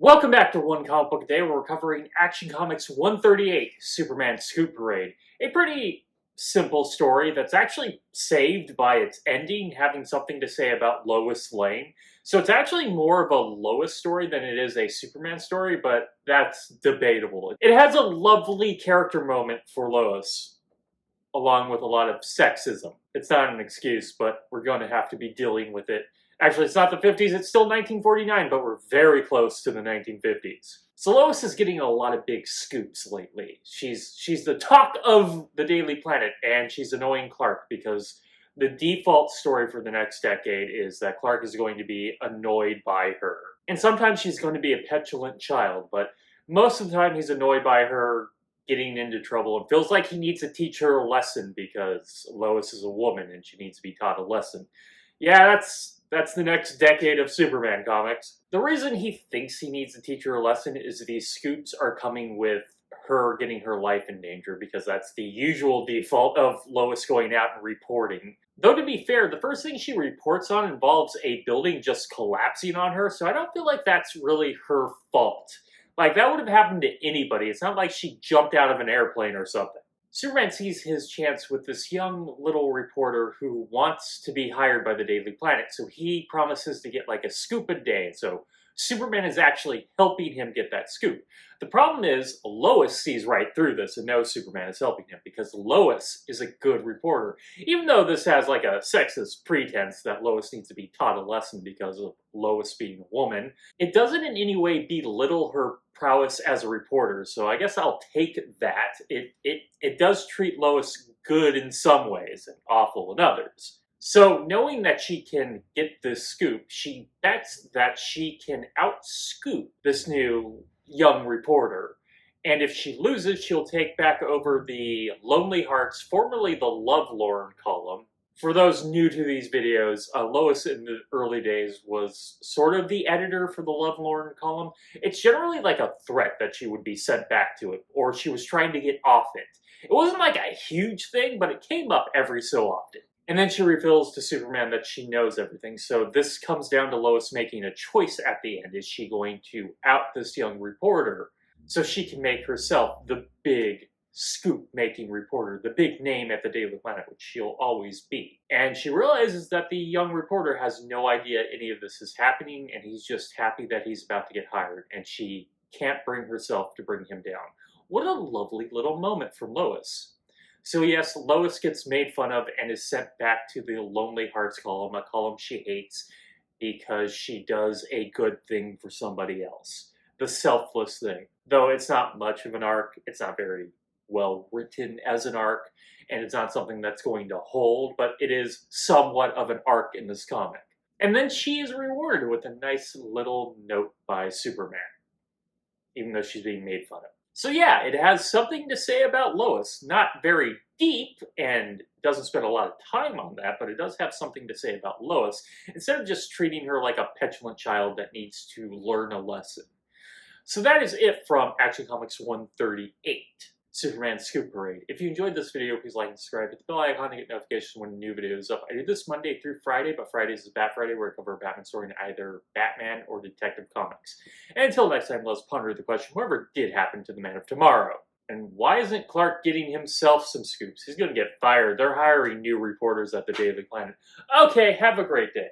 Welcome back to One Comic Book a Day, where we're covering Action Comics 138, Superman Scoop Parade. A pretty simple story that's actually saved by its ending having something to say about Lois Lane. So it's actually more of a Lois story than it is a Superman story, but that's debatable. It has a lovely character moment for Lois, along with a lot of sexism. It's not an excuse, but we're going to have to be dealing with it. Actually, it's not the 50s, it's still 1949, but we're very close to the 1950s. So Lois is getting a lot of big scoops lately. She's the talk of the Daily Planet, and she's annoying Clark because the default story for the next decade is that Clark is going to be annoyed by her. And sometimes she's going to be a petulant child, but most of the time he's annoyed by her getting into trouble and feels like he needs to teach her a lesson because Lois is a woman and she needs to be taught a lesson. Yeah, that's the next decade of Superman comics. The reason he thinks he needs to teach her a lesson is that these scoops are coming with her getting her life in danger, because that's the usual default of Lois going out and reporting. Though, to be fair, the first thing she reports on involves a building just collapsing on her, so I don't feel like that's really her fault. Like, that would have happened to anybody. It's not like she jumped out of an airplane or something. Superman sees his chance with this young little reporter who wants to be hired by the Daily Planet, so he promises to get like a scoop a day. So Superman is actually helping him get that scoop. The problem is Lois sees right through this and knows Superman is helping him because Lois is a good reporter. Even though this has like a sexist pretense that Lois needs to be taught a lesson because of Lois being a woman, it doesn't in any way belittle her prowess as a reporter, so I guess I'll take that. It does treat Lois good in some ways and awful in others. So knowing that she can get this scoop, she bets that she can outscoop this new young reporter. And if she loses, she'll take back over the Lonely Hearts, formerly the Lovelorn column. For those new to these videos, Lois in the early days was sort of the editor for the Lovelorn column. It's generally like a threat that she would be sent back to it, or she was trying to get off it. It wasn't like a huge thing, but it came up every so often. And then she reveals to Superman that she knows everything, so this comes down to Lois making a choice at the end. Is she going to out this young reporter so she can make herself the big scoop-making reporter, the big name at the Daily Planet, which she'll always be? And she realizes that the young reporter has no idea any of this is happening, and he's just happy that he's about to get hired, and she can't bring herself to bring him down. What a lovely little moment from Lois. So yes, Lois gets made fun of and is sent back to the Lonely Hearts column, a column she hates because she does a good thing for somebody else. The selfless thing. Though it's not much of an arc, it's not very well written as an arc, and it's not something that's going to hold, but it is somewhat of an arc in this comic. And then she is rewarded with a nice little note by Superman, even though she's being made fun of. So yeah, it has something to say about Lois. Not very deep, and doesn't spend a lot of time on that, but it does have something to say about Lois, instead of just treating her like a petulant child that needs to learn a lesson. So that is it from Action Comics 138, Superman Scoop Parade. If you enjoyed this video, please like and subscribe. Hit the bell icon to get notifications when a new video is up. I do this Monday through Friday, but Fridays is Bat Friday, where I cover a Batman story in either Batman or Detective Comics. And until next time, let's ponder the question, whatever did happen to the Man of Tomorrow? And why isn't Clark getting himself some scoops? He's going to get fired. They're hiring new reporters at the Daily Planet. Okay, have a great day.